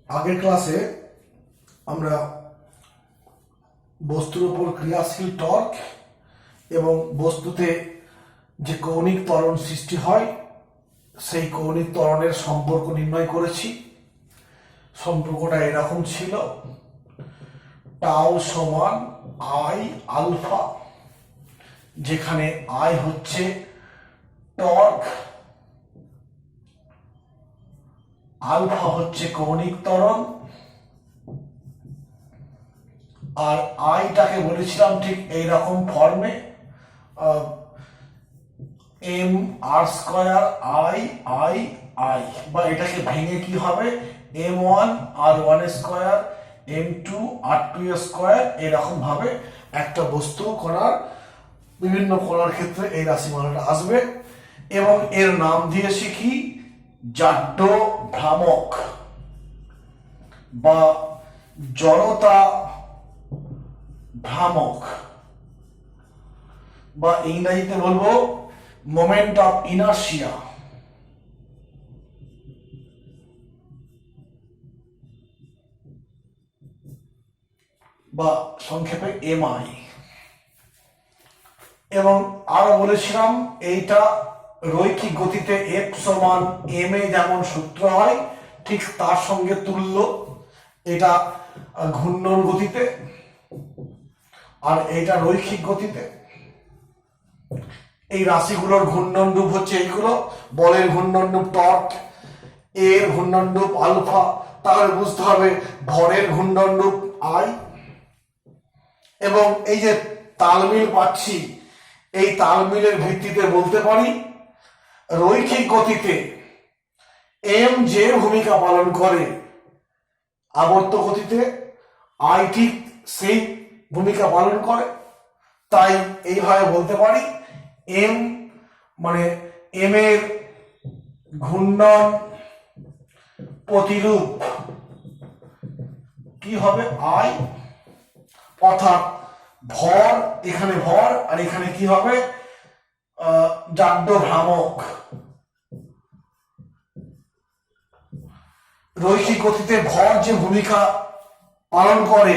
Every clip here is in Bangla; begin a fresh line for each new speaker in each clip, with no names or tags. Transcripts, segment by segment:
আগের ক্লাসে আমরা বস্তুর উপর ক্রিয়াশীল টর্ক এবং বস্তুতে যে কৌণিক ত্বরণ সৃষ্টি হয় সেই কৌণিক ত্বরণের সম্পর্ক নির্ণয় করেছি। সম্পর্কটা এরকম ছিল, টাউ সমান আই আলফা, যেখানে আই হচ্ছে টর্ক, আলফা হচ্ছে কৌণিক ত্বরণ, আর আইটাকে বলেছিলাম ঠিক এইরকম ফর্মে, M R square I I I, বা এটাকে ভেঙে কি হবে M one R one square M two R two square, এরকম ভাবে একটা বস্তু কণার বিভিন্ন কণার ক্ষেত্রে এই রাশিমালাটা আসবে। এবং এর নাম দিয়েছি কি জাড্য ভ্রামক বা জড়তা ভ্রামক, বা ইংরেজিতে বলবো মোমেন্ট অফ ইনার্শিয়া, বা সংক্ষেপে এমআই। এবং আরো বলেছিলাম এইটা রৈখিক গতিতে এফ সমান এম এ যেমন সূত্র হয় ঠিক তার সঙ্গে তুল্য, এটা ঘূর্ণন গতিতে আর এইটা রৈখিক গতিতে। এই রাশিগুলোর ঘূর্ণন রূপ হচ্ছে এইগুলো, বলের ঘূর্ণন রূপ টর্ক, এর ঘূর্ণন রূপ আলফা, তাহলে বুঝতে হবে ভরের ঘূর্ণন রূপ আই। এবং এই যে তালমিল পাচ্ছি, এই তালমিলের ভিত্তিতে বলতে পারি রৈখিক গতিতে এম যে ভূমিকা পালন করে আবর্ত গতিতে আই ঠিক সেই ভূমিকা পালন করে। তাই এইভাবে বলতে পারি এম মানে এম এর ঘূর্ণন প্রতিরূপ কি হবে আই, অর্থাৎ ভর, এখানে ভর আর এখানে কি হবে জাড্য ভ্রামক। রৈখিক গতিতে ভর যে ভূমিকা পালন করে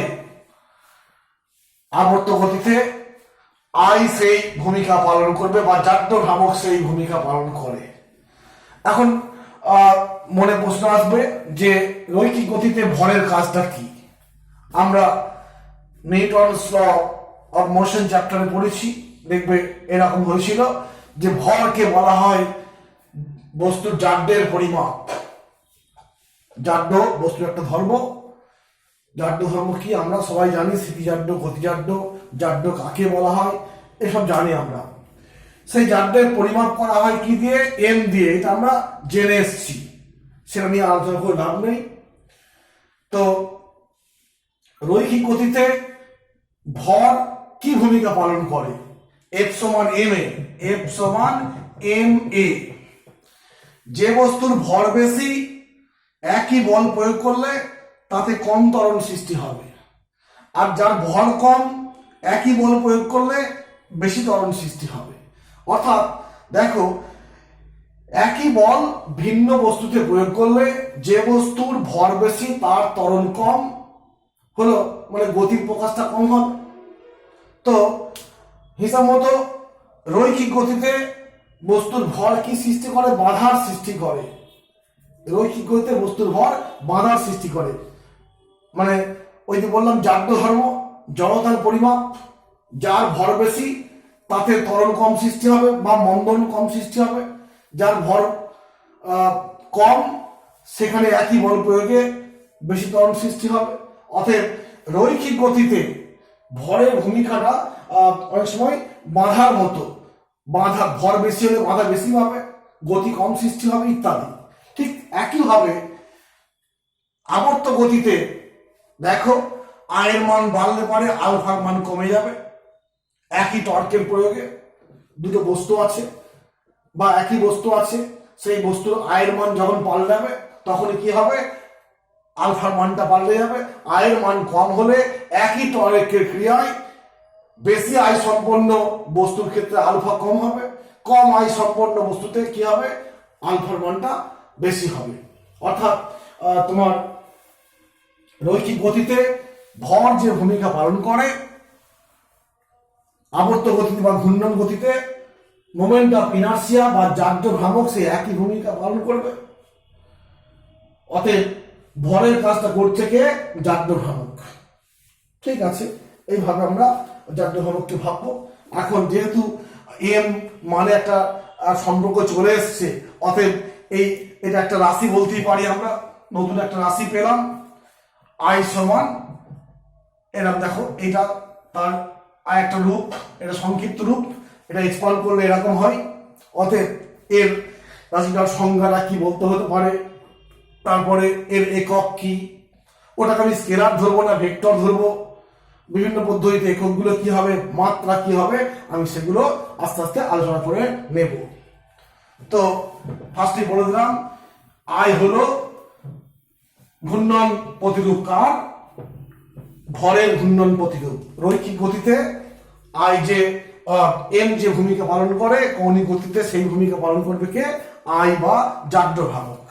আবর্ত গতিতে আই সেই ভূমিকা পালন করবে, বা জাড্য ভ্রামক সেই ভূমিকা পালন করে। এখন মনে প্রশ্ন আসবে যে রৈখিক গতিতে ভরের কাজটা কি। আমরা নিউটনস ল অফ মোশন চ্যাপ্টারে পড়েছি, দেখবে এরকম হয়েছিল যে ভরকে বলা হয় বস্তুর জাড্যের পরিমাপ। জাড্য বস্তুর একটা ধর্ম, জাড্য ধর্ম কি আমরা সবাই জানি, স্থিতিজাড্য, গতিজাড্য, জাড্য কাকে বলা হয় এসব জানি আমরা। সেই জাড্যের পরিমাপ করা হয় কি দিয়ে, এম দিয়ে, এটা আমরা জেনে এসছি, সেটা নিয়ে আলোচনা করে লাভ নেই। তো রৈখিক গতিতে ভর কি ভূমিকা পালন করে, এফ সমান এম এ, এফ সমান এম এ। যে বস্তুর ভর বেশি একই বল প্রয়োগ করলে তাতে কম ত্বরণ সৃষ্টি হবে, আর যার ভর কম একই বল প্রয়োগ করলে বেশি ত্বরণ সৃষ্টি হবে। অর্থাৎ দেখো, একই বল ভিন্ন বস্তুতে প্রয়োগ করলে যে বস্তুর ভর বেশি তার ত্বরণ কম হলো, মানে গতির প্রকাশটা কম হবে। তো হিসাব মতো রৈখিক গতিতে বস্তুর ভর কি সৃষ্টি করে, বাধার সৃষ্টি করে। রৈখিক গতিতে বস্তুর ভর বাধার সৃষ্টি করে, মানে ওই যে বললাম জাড্য ধর্ম, জড়তার পরিমাপ, যার ভর বেশি তাতে ত্বরণ কম সৃষ্টি হবে বা মন্দন কম সৃষ্টি হবে, যার ভর কম সেখানে একই বল প্রয়োগে বেশি ত্বরণ সৃষ্টি হবে। অতএব রৈখিক গতিতে ভরের ভূমিকাটা অনেক সময় বাধার মতো, বাধা ভর বেশি হলে বাধা বেশি হবে, গতি কম সৃষ্টি হবে ইত্যাদি। ঠিক একইভাবে আবর্ত গতিতে দেখো আয়ের মান বাড়লে পরে আলফার মান কমে যাবে। একই টর্কের প্রয়োগে দুটো বস্তু আছে বা একই বস্তু আছে, সেই বস্তুর আয়ের মান যখন পাল্টাবে তখন কি হবে, আলফার মানটা পাল্টে যাবে। আয়ের মান কম হলে একই টর্কের ক্রিয়ায় বেশি আয় সম্পন্ন বস্তুর ক্ষেত্রে আলফা কম হবে, কম আয় সম্পন্ন বস্তুতে কি হবে, আলফার মানটা বেশি হবে। অর্থাৎ তোমার রৈখিক গতিতে ভর যে ভূমিকা পালন করে, আবর্ত গতিতে বা ঘূর্ণন গতিতে মোমেন্ট অফ ইনার্সিয়া বা জাড্য ভ্রামক সে একই ভূমিকা পালন করবে। অতএব ভরের কাজটা করছে কে? জাড্য ভ্রামক। ঠিক আছে, এইভাবে আমরা জাড্য ভ্রামককে ভাববো। এখন যেহেতু এম মানে একটা সম্পর্ক চলে এসছে, অতএব এটা একটা রাশি বলতেই পারি আমরা। নতুন একটা রাশি পেলাম, আই সমান এরকম, দেখো এটা তার আর একটা রূপ, এটা সংক্ষিপ্ত রূপ, এটা এক্সপান্ড করলে এরকম হয়। অতএব এর রাশিটার সংজ্ঞাটা কি বলতে হতে পারে, তারপরে এর একক কি, ওটাকে আমি স্কেলার ধরবো না ভেক্টর ধরবো, বিভিন্ন পদ্ধতিতে এককগুলো কি হবে, মাত্রা কি হবে, আমি সেগুলো আস্তে আস্তে আলোচনা করে নেব। তো ফার্স্টে বলে দিলাম, আই হলো ঘূর্ণন প্রতিরূপ কার? ভরের ঘূর্ণন প্রতিরূপ। রৈখিক গতিতে আই যে এম যে ভূমিকা পালন করে, কৌণিক গতিতে সেই ভূমিকা পালন করবে কে? আই বা জাড্য ভ্রামক।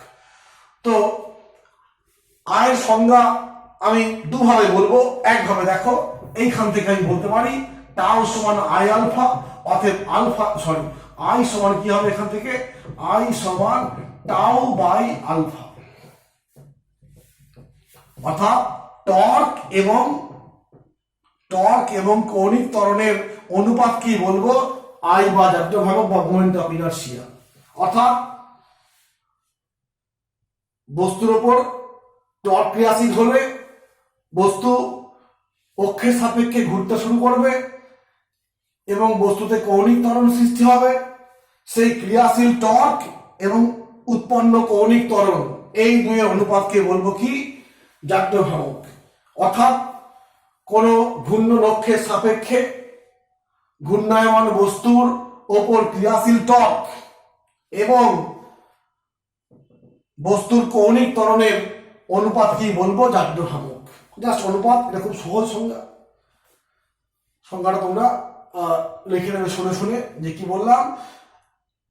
তো আয়ের সংজ্ঞা আমি দুভাবে বলবো। একভাবে দেখো, এইখান থেকে আমি বলতে পারি টাউ সমান আই আলফা, অতএব আই সমান কি হবে এখান থেকে? আই সমান টাউ বাই আলফা, অর্থাৎ টর্ক এবং কৌণিক ত্বরণের অনুপাত কি বলবো? আই বা জাড্য ভ্রামক বা মোমেন্ট অফ ইনার্সিয়া। অর্থাৎ বস্তুর উপর টর্ক ক্রিয়াশীল হলে বস্তু অক্ষের সাপেক্ষে ঘুরতে শুরু করবে এবং বস্তুতে কৌণিক ত্বরণ সৃষ্টি হবে। সেই ক্রিয়াশীল টর্ক এবং উৎপন্ন কৌণিক ত্বরণ, এই দুইয়ের অনুপাতকে বলবো কি? জাড্য ভ্রামক। অর্থাৎ কোন ঘূর্ণন অক্ষের সাপেক্ষে ঘূর্ণায়মান বস্তুর ওপর ক্রিয়াশীল টর্ক এবং বস্তুর কৌণিক ত্বরণের অনুপাত কি বলবো? জাড্য ভ্রামক। জাস্ট অনুপাত, এটা খুব সহজ সংজ্ঞা। সংজ্ঞাটা তোমরা লিখে নেবে শুনে শুনে, যে কি বললাম,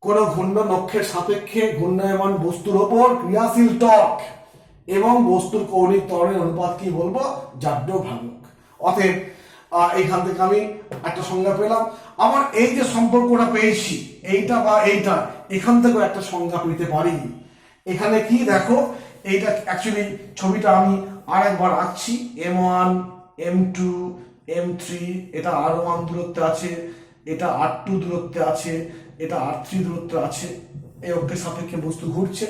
কোন ঘূর্ণন অক্ষের সাপেক্ষে ঘূর্ণায়মান বস্তুর ওপর ক্রিয়াশীল টর্ক এবং বস্তুর কৌণিক ত্বরণের অনুপাত কি বলবো? জাড্য ভ্রামক। অতএব এইখান থেকে আমি একটা সংজ্ঞা পেলাম। আবার এই যে সম্পর্কটা পেয়েছি, এইটা বা এইটা, এখান থেকেও একটা সংজ্ঞা পেতে পারি। এখানে কি দেখো, এইটা অ্যাকচুয়ালি ছবিটা আমি আর একবার আঁকছি। M1, M2, M3, এটা R1 দূরত্বে আছে, এটা R2 দূরত্বে আছে, এটা R3 দূরত্বে আছে। এই অক্ষের সাপেক্ষে বস্তু ঘুরছে।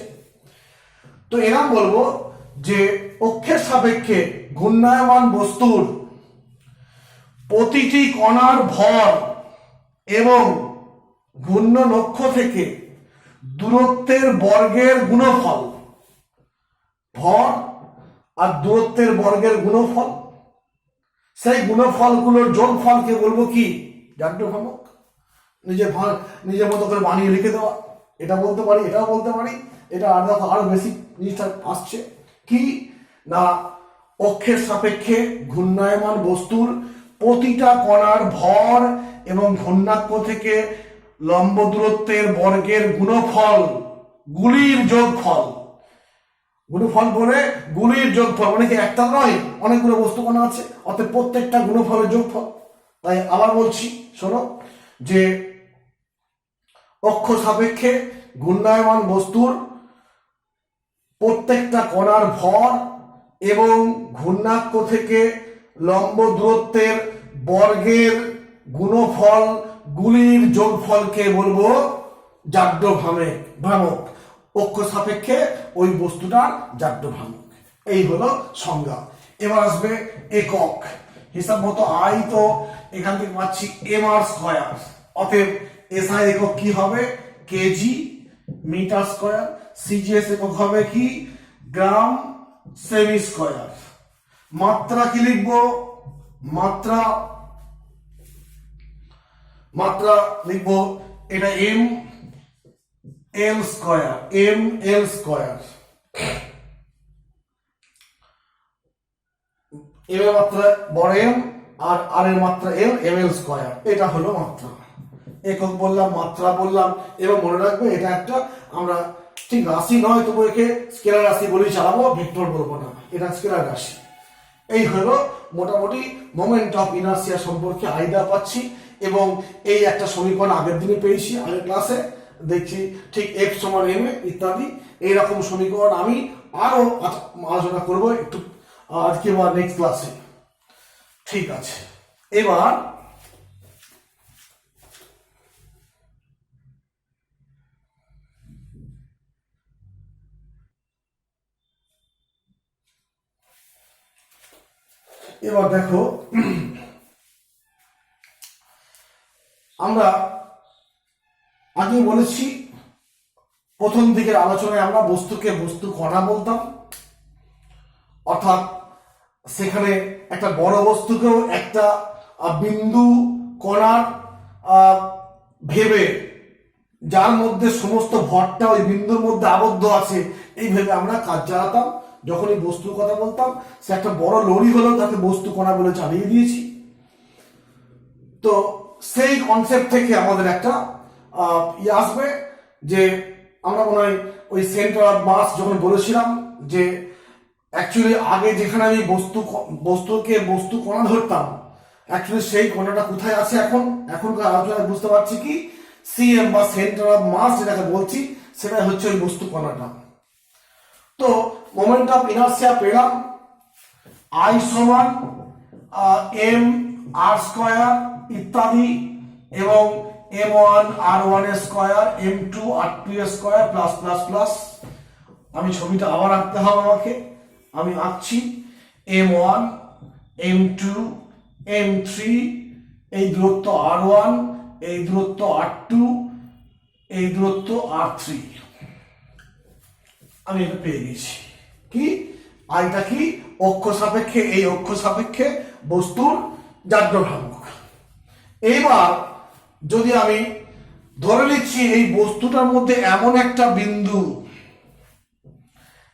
তো এরকম বলবো যে অক্ষের সাপেক্ষে ঘূর্ণায়মান বস্তুর প্রতিটি কণার ভর এবং ঘূর্ণন অক্ষ থেকে দূরত্বের বর্গের গুণফল, ভর আর দূরত্বের বর্গের গুণফল, সেই গুণফলগুলোর যোগফলকে বলবো কি? জাড্য ভ্রামক। নিজের মতো করে বানিয়ে লিখে দেওয়া, এটা বলতে পারি, এটাও বলতে পারি। এটা আর দেখো আরো বেশি জিনিসটা আসছে কি না, অক্ষের সাপেক্ষে ঘূর্ণায়মান বস্তুর প্রতিটা কণার ভর এবং ঘূর্ণাক্ষ থেকে লম্ব দূরত্বের বর্গের গুণফল গুলির যোগফল। গুণফল বলে গুলির যোগফল, মানে কি একটা নয়, অনেকগুলো বস্তু কণা আছে, অর্থাৎ প্রত্যেকটা গুণফলের যোগফল। তাই আবার বলছি, শোনো, যে অক্ষ সাপেক্ষে ঘূর্ণায়মান বস্তুর প্রত্যেকটা কণার ভর এবং ঘূর্ণাক্ষ থেকে লম্ব দূরত্বের বর্গের গুণফল গুলির যোগফলকে বলবো জাড্য ভ্রামক। অক্ষ সাপেক্ষে ওই বস্তুটার জাড্য ভ্রামক। এই হলো সংজ্ঞা। এবার আসবে একক। হিসাব মতো আই তো এখান থেকে পাচ্ছি mr স্কয়ার, অতএব এসআই একক কি হবে? KG metre square. সিজিএস একক হবে কি? গ্রাম সেমি স্কয়ার। মাত্রা কি লিখবো? মাত্রা লিখবো, এটা এম এল স্কয়ার, এর মাত্রা বড় এম আর আর এর মাত্রা এল, ml স্কয়ার। এটা হলো মাত্রা। একক বললাম, মাত্রা বললাম। এবার মনে রাখবে, এটা একটা আমরা ঠিক রাশি নয়, তবু একে স্কেলার রাশি বলেই চালাবো, ভেক্টর বলবো না, এটা স্কেলার রাশি। এই হলো মোটামুটি মোমেন্ট অফ ইনার্সিয়া সম্পর্কে আইডিয়া পাচ্ছি। এবং এই একটা সমীকরণ আগের দিনে পেয়েছি, আগের ক্লাসে দেখছি ঠিক এফ সমান এম এ ইত্যাদি এইরকম সমীকরণ আমি আরো আলোচনা করব একটু আজকে বা নেক্সট ক্লাসে। ঠিক আছে, এবার দেখো আমরা আগে বলেছি প্রথম দিকের আলোচনায় আমরা বস্তুকে বস্তু কণা বলতাম, অর্থাৎ সেখানে একটা বড় বস্তুকেও একটা বিন্দু কণার ভেবে যার মধ্যে সমস্ত ভরটা ওই বিন্দুর মধ্যে আবদ্ধ আছে এই ভেবে আমরা কাজ চালাতাম। যখনই বস্তুর কথা বলতাম সে একটা বড় লরি হলেও তাকে বস্তু কণা বলে চালিয়ে দিয়েছি। তো সেই কনসেপ্ট থেকে আমাদের একটা আসবে যে আমরা মনে হয় ওই সেন্টার অফ মাস যখন বলেছিলাম যে অ্যাকচুয়ালি আগে যেখানে আমি বস্তুকে বস্তু কণা ধরতাম, অ্যাকচুয়ালি সেই কণাটা কোথায় আছে এখনকার আলোচনায় বুঝতে পারছি কি সিএম বা সেন্টার অফ মাস যেটাকে বলছি সেটা হচ্ছে ওই বস্তু কণাটা। তো মোমেন্ট অফ ইনার্সিয়া পেলাম আই সমান এম আর স্কয়ার ইত্যাদি এবং m1 r1 এর স্কয়ার m2 r2 এর স্কয়ার প্লাস প্লাস প্লাস। আমি ছবিটা আবার আঁকতে হবে আমাকে, আমি আঁকছি m1 m2 m3 এই দূরত্ব r1, এই দূরত্ব r2, এই দূরত্ব r3। আমি এটা পেয়ে গেছি কি আইটা কি অক্ষ সাপেক্ষে, এই অক্ষ সাপেক্ষে বস্তুর যান্ত্রভ্রামক। এইবার যদি আমি ধরে নিচ্ছি এই বস্তুটার মধ্যে এমন একটা বিন্দু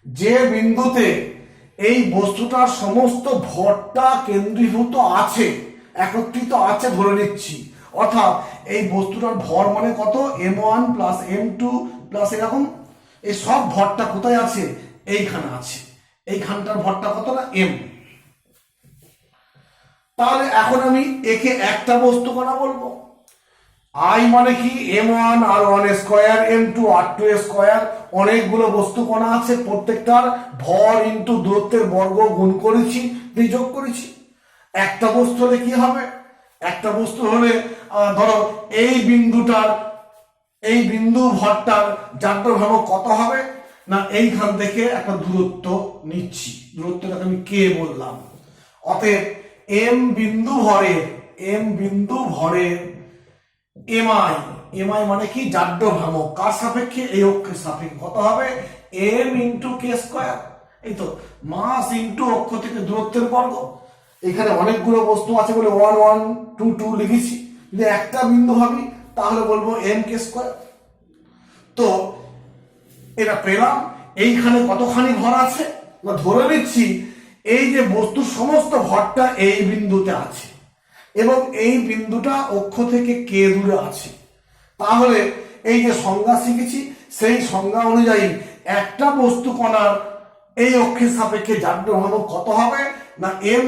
যে বিন্দুতে এই বস্তুটার সমস্ত ভরটা কেন্দ্রীভূত আছে, একত্রিত আছে ধরে নিচ্ছি, অর্থাৎ এই বস্তুটার ভর মানে কত m1 প্লাস m2 প্লাস এরকম এই সব ভরটা কোথায় আছে এইখানে আছে, এইখানটার ভরটা কত না m। তাহলে এখন আমি একে একটা বস্তু কণা বলবো। আই মানে কি m1 r1 square m2 r2 square, অনেকগুলো বস্তু কণা আছে, প্রত্যেকটার ভর ইনটু দূরত্বের বর্গ গুণ করেছি দিয়ে যোগ করেছি। একটা বস্তু হলে কি হবে, একটা বস্তু হলে ধরো এই বিন্দুটার এই বিন্দু ভরটার যান্ত্রভ্রামক কত হবে না এইখান থেকে একটা দূরত্ব নিচ্ছি, দূরত্বটাকে আমি কে বললাম। অতএব m বিন্দু ভরের এমআই মানে কি যান্ত্রভ্রামক কার সাপেক্ষে এই অক্ষের সাপেক্ষে কত হবে m ইন্টু কে স্কয়ার, এই তো মাস ইন্টু অক্ষ থেকে দূরত্বের বর্গ। এখানে অনেকগুলো বস্তু আছে বলে 1 1 2 2 লিখেছি, যদি একটা বিন্দু ভাবি তাহলে বলবো m কে স্কয়ার। তো এটা পেলাম। এইখানে কতখানি ভর আছে না ধরে নিচ্ছি এই যে বস্তুর সমস্ত ভরটা এই বিন্দুতে আছে এবং এই বিন্দুটা অক্ষ থেকে কে দূরে আছে। তাহলে এই যে সংজ্ঞা শিখেছি সেই সংজ্ঞা অনুযায়ী একটা বস্তু কণার এই অক্ষের সাপেক্ষে যান্ত্রভ্রামক কত হবে না m,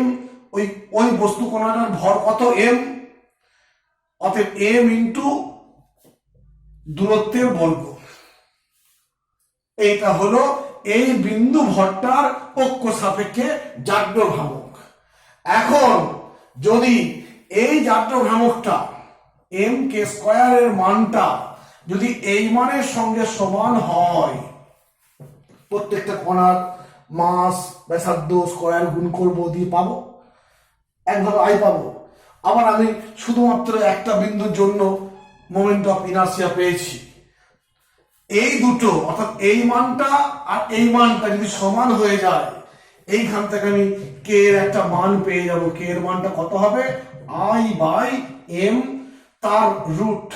ওই বস্তু কণাটার ভর কত m, অতএব m ইন্টু দূরত্বের বর্গ। এইটা হলো এই বিন্দু ভরটার অক্ষ সাপেক্ষে যান্ত্রভ্রামক। এখন যদি এই যান্ত্রভ্রামকটা m কে স্কয়ারের মানটা যদি এই মানের সঙ্গে সমান হয়, প্রত্যেকটা কণার মাস ব্যাসার্ধ স্কয়ার গুণ করবো দিয়ে পাবো একভাবে আই পাবো। আবার আমি শুধুমাত্র একটা বিন্দুর জন্য মোমেন্ট অফ ইনার্সিয়া পেয়েছি। এই দুটো অর্থাৎ এই মানটা আর এই মানটা যদি সমান হয়ে যায় এইখান থেকে আমি কে এর একটা মান পেয়ে যাব। কে এর মানটা কত হবে আই বাই এম তার রুট।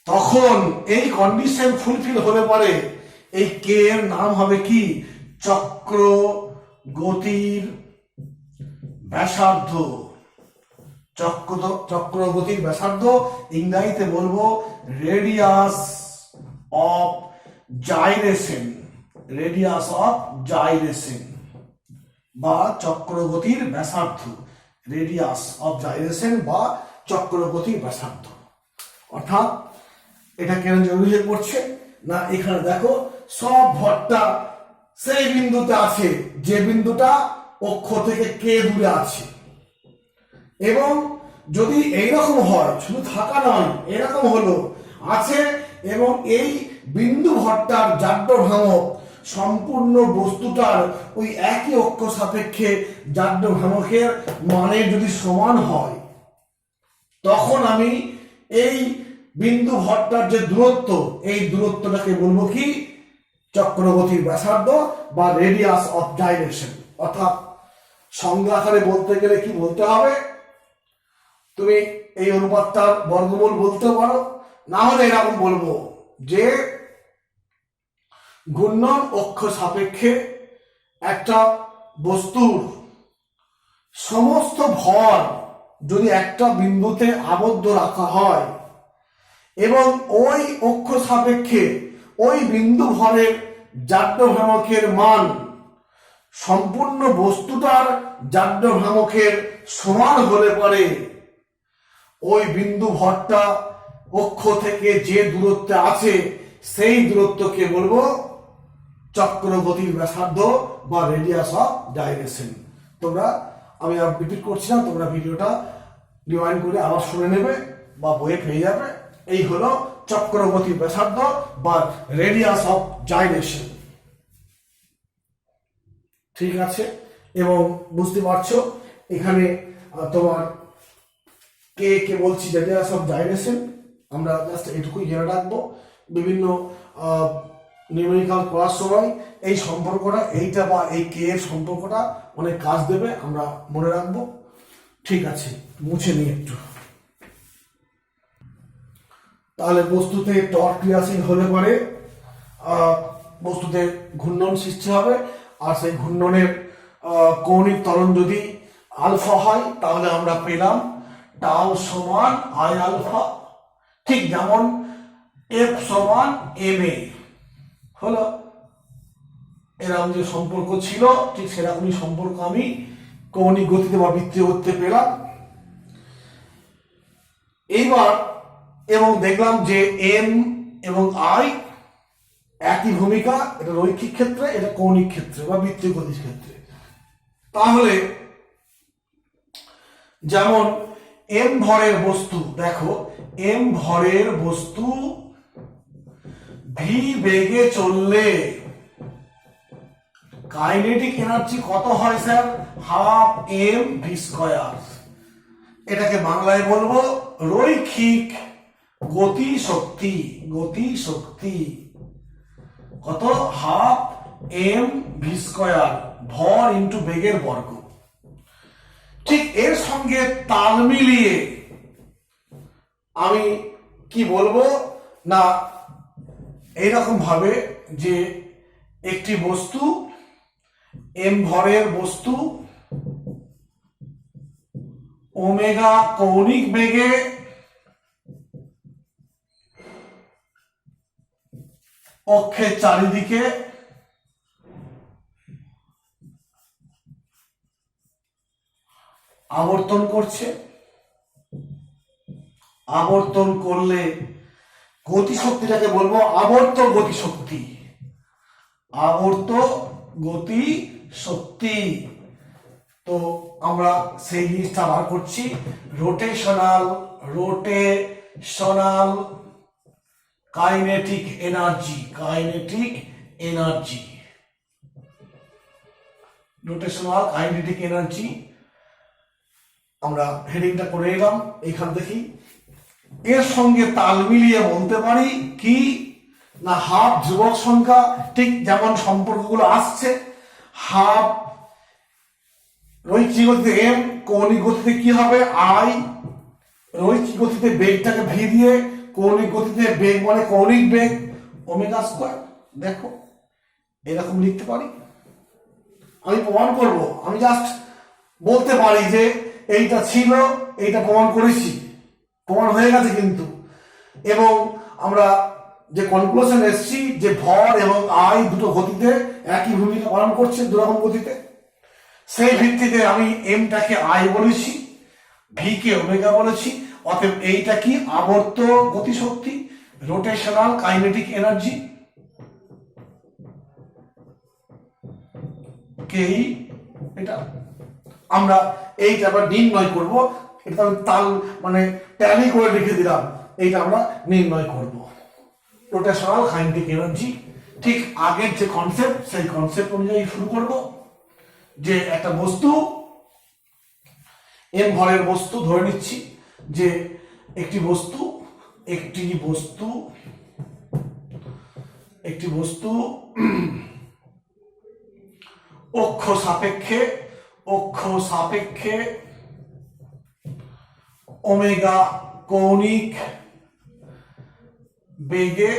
তখন এই কন্ডিশন ফুলফিল হলে পরে এই কে এর নাম হবে কি চক্র গতির ব্যাসার্ধ। চক্র গতির ব্যাসার্ধ ইংরেজিতে বলবো radius of gyration. Radius of gyration বা চক্রগতির ব্যাসার্ধ, রেডিয়াস অফ জাইরেশন বা চক্রগতির ব্যাসার্ধ। অর্থাৎ এটা কেন জরুরি হয়ে পড়ছে না, এখানে দেখো সব ভরটা সেই বিন্দুতে আছে যে বিন্দুটা অক্ষ থেকে কে দূরে আছে, এবং যদি এইরকম হয়, শুধু থাকা নয়, এরকম হলো আছে, এবং এই বিন্দু ভরটার জাড্য ভ্রামক সম্পূর্ণ বস্তুটার ওই একই অক্ষ সাপেক্ষে জাড্য ভ্রামকের মানে যদি সমান হয়, তখন আমি এই বিন্দু ভরটার যে দূরত্ব, এই দূরত্বটাকে বলবো কি, চক্রগতির ব্যাসার্ধ বা রেডিয়াস অফ জাইরেশন। অর্থাৎ সংজ্ঞা আকারে বলতে গেলে কি বলতে হবে, তুমি এই অনুপাতটার বর্গমূল বলতে পারো, না হলে এরকম বলবো যে ঘূর্ণন অক্ষ সাপেক্ষে একটা বস্তুর সমস্ত ভর যদি একটা বিন্দুতে আবদ্ধ রাখা হয় এবং ওই অক্ষ সাপেক্ষে ওই বিন্দু ভরের জাড্য ভ্রামকের মান সম্পূর্ণ বস্তুটার জাড্য ভ্রামকের সমান হলে পরে ওই বিন্দু ভরটা অক্ষ থেকে যে দূরত্বে আছে সেই দূরত্বকে বলবো চক্রগতির ব্যাসার্ধ বা রেডিয়াস অফ জাইরেশন। তোমরা, আমি আর রিপিট করছি না, তোমরা ভিডিওটা রিওয়াইন্ড করে আবার শুনে নেবে বা বইয়ে পেয়ে যাবে। এই হলো চক্রগতির ব্যাসার্ধ বা রেডিয়াস অফ জাইরেশন। ঠিক আছে, এবং বুঝতে পারছো এখানে তোমার কে কে বলছি রেডিয়াস অফ জাইরেশন, আমরা জাস্ট এটুকুই জেনে রাখবো। বিভিন্ন নিউমেরিক্যাল করার সময় এই সম্পর্কটা, এইটা বা এই কে এর সম্পর্কটা অনেক কাজ দেবে, আমরা মনে রাখবো। ঠিক আছে, মুছে নিই একটু। তাহলে বস্তুতে টর্ক ক্রিয়াশীল হলে পরে বস্তুতে ঘূর্ণন সৃষ্টি হবে, আর সেই ঘূর্ণনের কৌণিক ত্বরণ যদি আলফা হয় তাহলে আমরা পেলাম টাউ সমান আই আলফা। ঠিক যেমন এফ সমান এম এ হলো, এরকম যে সম্পর্ক ছিল ঠিক সেরকমই সম্পর্ক আমি কৌণিক গতিতে বা বৃত্তীয় গতিতে পেলাম। এইবার এবং দেখলাম যে এম এবং আই একই ভূমিকা, এটা রৈখিক ক্ষেত্রে, এটা কৌণিক ক্ষেত্রে বা বৃত্তীয় গতির ক্ষেত্রে। তাহলে যেমন এম ভরের বস্তু, দেখো এম ভরের বস্তু ভি বেগে চললে কাইনেটিক এনার্জি কত হয় sir? Half M V square. এটাকে বাংলায় বলবো রৈখিক গতি শক্তি। গতি শক্তি কত? হাফ এম ভি স্কয়ার, ভর ইন্টু বেগের বর্গ। ঠিক এর সঙ্গে তাল মিলিয়ে আমি কি বলবো না, এইরকম ভাবে যে একটি বস্তু এম ভরের বস্তু ওমেগা কৌণিক বেগে অক্ষের চারিদিকে আবর্তন করছে। আবর্তন করলে গতিশক্তিটাকে বলবো আবর্ত গতিশক্তি। আবর্ত গতি শক্তি। তো আমরা সেই জিনিসটা বার করছি, rotational kinetic energy. Rotational kinetic energy আমরা হেডিংটা করে নিলাম। এইখান দেখি এর সঙ্গে তাল মিলিয়ে বলতে পারি কি না, হাফ ধ্রুবক সংখ্যা, ঠিক যেমন সম্পর্কগুলো আসছে। হাফ রৈখিক গতিতে এম, কৌণিক গতিতে কি হবে আই, রৈখিক গতিতে বেগটাকে ভি দিয়ে, কৌণিক গতিতে বেগ মানে কৌণিক বেগ ওমেগা স্কয়ার। দেখো এরকম লিখতে পারি। আমি প্রমাণ করব, আমি জাস্ট বলতে পারি যে এইটা ছিল, এইটা প্রমাণ করেছি, প্রমাণ হয়ে গেছে কিন্তু। এবং আমরা যে কনক্লুশন এসছি যে ভর এবং আই দুটো গতিতে একই ভূমিকা পালন করছে দুরকম গতিতে, সেই ভিত্তিতে আমি এমটাকে আই বলেছি, ভি কে ওমেগা বলেছি। অতএব এইটা কি আবর্ত গতিশক্তি, রোটেশনাল কাইনেটিক এনার্জি, কেই এটা আমরা এইটা আবার নির্ণয় করব। এটা আমি তাল মানে ট্যালি করে লিখে দিলাম, এইটা আমরা নির্ণয় করব রোটেশনাল কাইনেটিক এনার্জি। ঠিক আগের যে কনসেপ্ট সেই কনসেপ্ট অনুযায়ী শুরু করব, যে একটা বস্তু এম ভরের বস্তু ধরে নিচ্ছি, যে একটি বস্তু অক্ষ সাপেক্ষে ওমেগা কৌণিক বেগে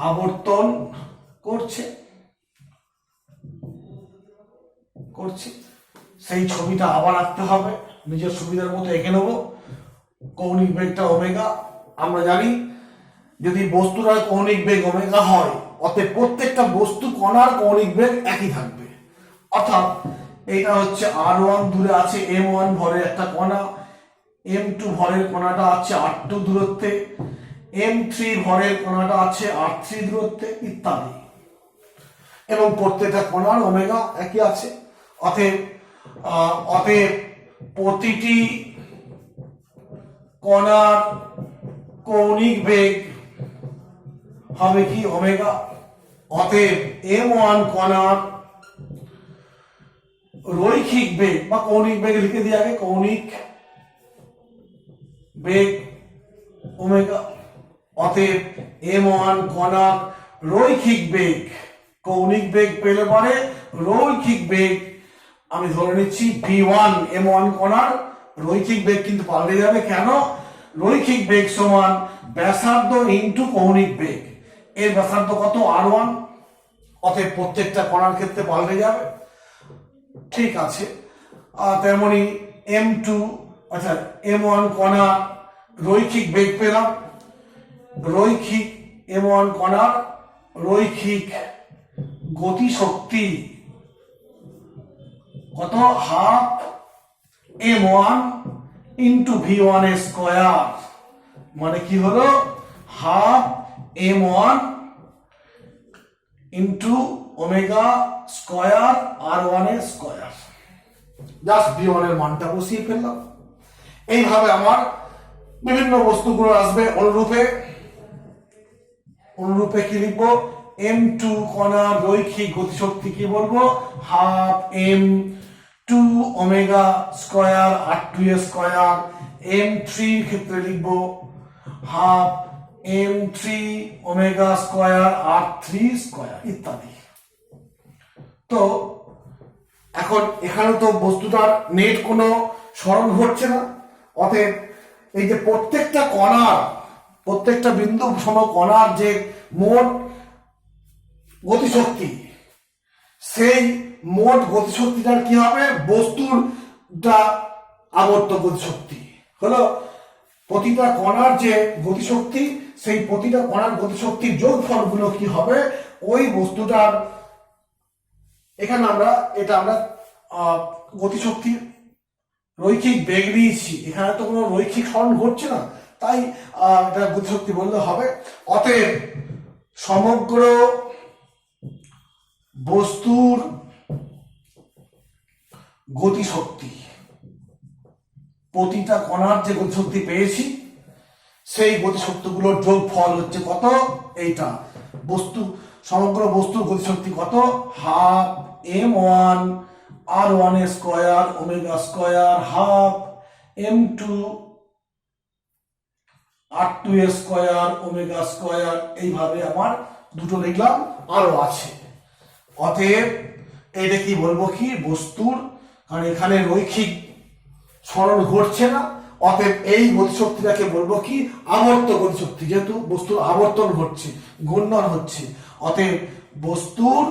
আবর্তন করছে, সেই ছবিটা আবার আঁকতে হবে, নিজের সুবিধার মতো এঁকে নেব। কৌণিক বেগটা ওমেগা, আমরা জানি যদি বস্তুটার কৌণিক বেগ ওমেগা হয়, অতএব প্রত্যেকটা বস্তু কণার কৌণিক বেগ একই থাকবে। অর্থাৎ এটা হচ্ছে r1 দূরে আছে m1 ভরের একটা কণা, m2 ভরের কণাটা আছে r2 দূরত্বে, m3 ভরের কণাটা আছে r3 দূরত্বে ইত্যাদি, এবং প্রত্যেকটা কণার ওমেগা একই আছে। অতএব প্রতিটি কণার কৌণিক বেগ হবে কি ওমেগা। অতএব m1 কণার রৈখিক বেগ বা কৌণিক বেগ লিখে দিয়ে আগে, কৌণিক বেগ ওমেগা। অতএব m1 কণার রৈখিক বেগ, কৌণিক বেগ পেলে পরে রৈখিক বেগ আমি ধরে নিচ্ছি v1। m1 কণার রৈখিক বেগ কিন্তু পাল্টে যাবে, কেন? রৈখিক বেগ সমান ব্যাসার্ধ ইনটু কৌণিক বেগ, এর ব্যাসার্ধ কত? r1। অতএব প্রত্যেকটা কণার ক্ষেত্রে পাল্টে যাবে। ঠিক আছে, তেমনি m2 অর্থাৎ m1 কণা রৈখিক বেগ পেলাম, রৈখিক m1 কণার রৈখিক গতিশক্তি কত? Half m1 into v1 square, মানে কি হলো? Half m1 into omega square r1 এর স্কয়ার। জাস্ট v1 এর মানটা বসিয়ে ফেললাম। এইভাবে আমার বিভিন্ন বস্তুগুলো আসবে অনুরূপে কি লিখবো? m2 কণার রৈখিক গতিশক্তি কি বলবো? Half m2 omega square r2 এর স্কয়ার। m3 ক্ষেত্রে লিখবো half m3 omega square r3 square ইত্যাদি। তো এখন এখানে তো বস্তুটার নেট কোনো স্মরণ ঘটছে না, অতএব এই যে প্রত্যেকটা বিন্দু সম কণার যে মোট গতিশক্তি, সেই মোট গতিশক্তিটার কি হবে? বস্তুর আবর্ত গতিশক্তি হলো প্রতিটা কণার যে গতিশক্তি, সেই প্রতিটা কণার গতিশক্তির যোগফলগুলো কি হবে? ওই বস্তুটার, এখানে আমরা গতিশক্তি রৈখিক বেগ নিয়েছি, এখানে তো কোনো রৈখিক স্মরণ ঘটছে না, তাই এটা গতিশক্তি বললে হবে। অতএব সমগ্র বস্তুর গতিশক্তি, প্রতিটা কণার যে গতিশক্তি পেয়েছি, সেই গতিশক্তিগুলোর যোগফল হচ্ছে কত? এইটা সমগ্র বস্তুর গতিশক্তি কত? Half m1 r1 square omega square, half m2 r2 square omega square. এইভাবে আমার দুটো লিখলাম, আরো আছে। অতএব এটা কি বলবো? কি বস্তুর, কারণ এখানে রৈখিক স্মরণ ঘটছে না, অতএব এই গতিশক্তিটাকে বলবো কি? আবর্ত গতিশক্তি, যেহেতু বস্তুর আবর্তন ঘটছে, ঘূর্ণন হচ্ছে। অতএব বস্তুর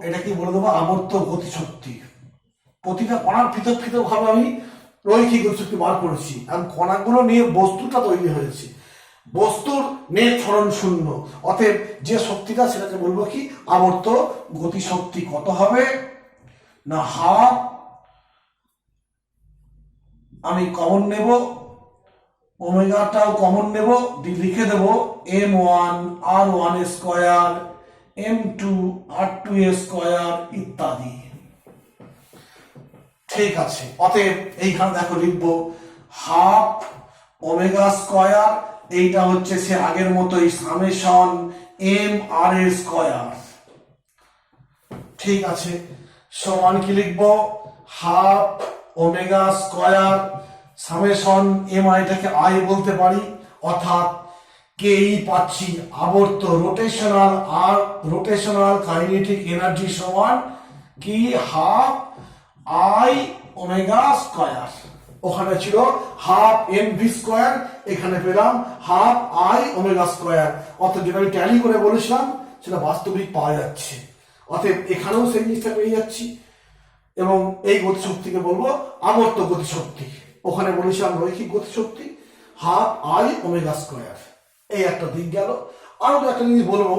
এটা কি বলে দেবো? আবর্ত গতিশক্তি। প্রতিটা কণার পৃথক ভাবে আমি রৈখিক গতিশক্তি বার করেছি, এবং কণাগুলো নিয়ে বস্তুটা তৈরি হয়েছে। বস্তুর নেট সরণ শূন্য, অতএব যে শক্তিটা সেটাকে বলবো কি আবর্ত গতিশক্তি। কত হবে না হাফ, আমি কমন নেব, ওমেগাটাও কমন নেব, লিখে দেব m1r1 স্কয়ার m2r2 স্কয়ার ইত্যাদি। ঠিক আছে, অতএব এইখানে দেখো লিখবো হাফ ওমেগা স্কয়ার, এইটা হচ্ছে সে আগের মতোই summation M R A square. ঠিক আছে, সমান কি লিখবো half omega square summation M I, এটাকে আই বলতে পারি, অর্থাৎ কে ই পাচ্ছি আবর্ত রোটেশনাল আর রোটেশনাল কাইনেটিক এনার্জি সমান কি হাফ আই ওমেগা স্কয়ার। ওখানে ছিল হাফ এম ভি স্কয়ার, এখানে পেলাম হাফ আই ওমেগা স্কয়ার। অর্থাৎ যেটা আমি ট্যালি করে বলেছিলাম সেটা বাস্তবিক পাওয়া যাচ্ছে, অতএব এখানেও সেই জিনিসটা পেয়ে যাচ্ছি। এবং এই গতিশক্তিকে বলবো আবর্ত গতিশক্তি। ওখানে বলেছিলাম রৈখিক গতিশক্তি, হাফ আই ওমেগা স্কয়ার। এই একটা দিক গেল। আরো একটা জিনিস বলবো,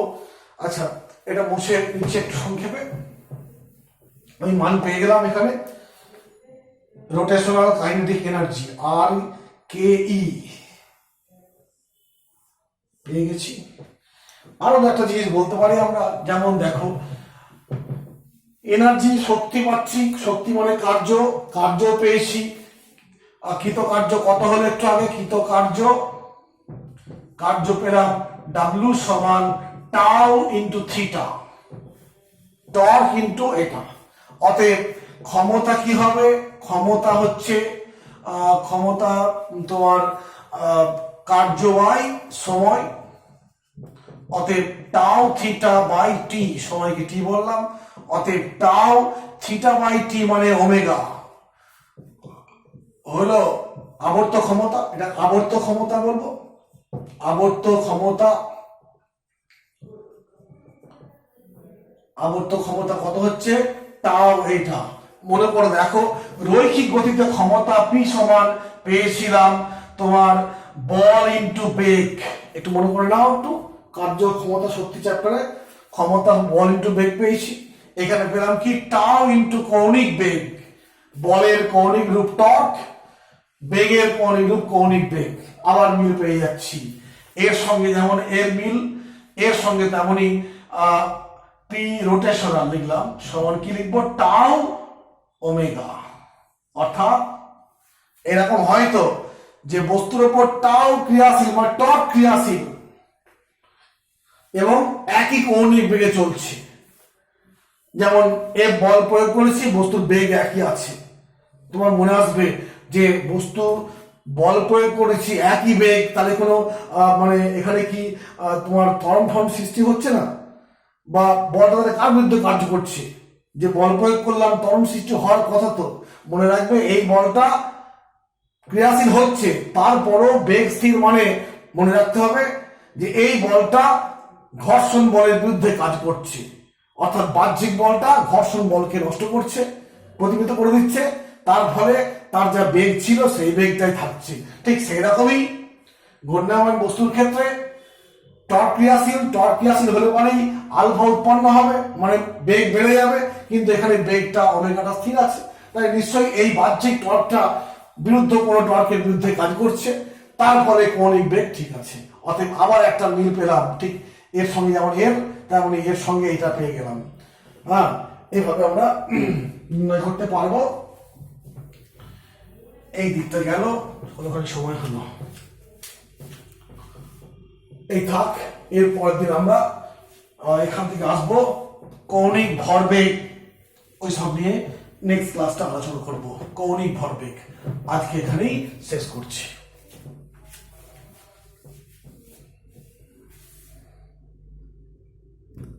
আচ্ছা এটা মুছে নিচে একটু সংক্ষেপে। আমি মান পেয়ে গেলাম এখানে রোটেশনাল কাইনেটিক এনার্জি আর কে ই পেয়ে গেছি। আরো একটা জিনিস বলতে পারি আমরা, যেমন দেখো এনার্জি শক্তি পাচ্ছি, শক্তি মানে কার্য, কার্য পেয়েছি। কৃতকার্য কত হলো একটু আগে, কার্য পেলাম ডাব্লিউ সমান tau into theta, torque into এটা। অতএব ক্ষমতা কি হবে, ক্ষমতা হচ্ছে ক্ষমতা তোমার কার্য বাই সময়, অতএব টাউ থিটা বাই টি, সময়কে টি বললাম, অতএব টাউ থিটা বাই টি মানে ওমেগা হলো আবর্ত ক্ষমতা। এটা আবর্ত ক্ষমতা বলবো, আবর্ত ক্ষমতা। আবর্ত ক্ষমতা কত হচ্ছে টাও, এইটা মনে করে দেখো। রৈখিক গতিতে ক্ষমতা পি সমান পেয়েছিলাম তোমার বল ইনটু বেগ, একটু মনে করে নাও একটু, কার্য ক্ষমতা শক্তি চ্যাপ্টারে ক্ষমতা বল ইনটু বেগ পেয়েছি। এখানে পেলাম কি টাও ইনটু কৌণিক বেগ, বলের কৌণিক রূপ টর্ক, বেগের কৌণিক রূপ কৌণিক বেগ। আবার মিল পেয়ে যাচ্ছি, এর সঙ্গে যেমন এর মিল, এর সঙ্গে তেমনই পি রোটেশনাল লিখলাম সমান কি লিখবো টাউ ওমেগা। অর্থাৎ এরকম হয়তো যে বস্তুর উপর টাউ ক্রিয়াশীল বা টর্ক ক্রিয়াশীল এবং একই কৌণিক বেগে চলছে, যেমন এফ বল প্রয়োগ করেছি, বস্তুর বেগ একই আছে। তোমার মনে আসবে যে বস্তু বল প্রয়োগ করেছি একই বেগ, তাহলে কোনো মানে এখানে কি তোমার ত্বরণ ফর্ম সৃষ্টি হচ্ছে না, বা বলটা তাদের কার বিরুদ্ধে কার্য করছে? যে বল প্রয়োগ করলাম ত্বরণ সৃষ্টি হওয়ার কথা, তো মনে রাখবে এই বলটা ক্রিয়াশীল হচ্ছে, তারপরও বেগ স্থির, মানে মনে রাখতে হবে যে এই বলটা ঘর্ষণ বলের বিরুদ্ধে কাজ করছে, অর্থাৎ বাহ্যিক বলটা ঘর্ষণ বলকে নষ্ট করছে, প্রতিফলিত করে দিচ্ছে, তার ফলে তার যা বেগ ছিল সেই বেগটাই থাকছে। ঠিক সেই রকমই ঘূর্ণায়মান বস্তুর ক্ষেত্রে টর্ক ক্রিয়াশীল হলে পরেই আলফা উৎপন্ন হবে, মানে বেগ বেড়ে যাবে, কিন্তু এখানে বেগটা ওমেগাটা স্থির আছে, তাই নিশ্চয়ই এই বাহ্যিক টর্কটা বিরুদ্ধ কোনো টর্কের বিরুদ্ধে কাজ করছে, তার ফলে কৌণিক বেগ ঠিক আছে। অতএব আবার একটা মিল পেলাম, ঠিক এর সঙ্গে যেমন এর তেমনি এর সঙ্গে এটা পেয়ে গেলাম। হ্যাঁ, এইভাবে আমরা নির্ণয় করতে পারবো। এই দিকটা গেল, কতখানি সময় হলো, এই থাক। এর পরের দিন আমরা এখান থেকে আসবো কৌণিক ভরবেগ, ওই সব নিয়ে নেক্সট ক্লাসটা আলোচনা করবো, কৌণিক ভরবেগ। আজকে এখানেই শেষ করছি।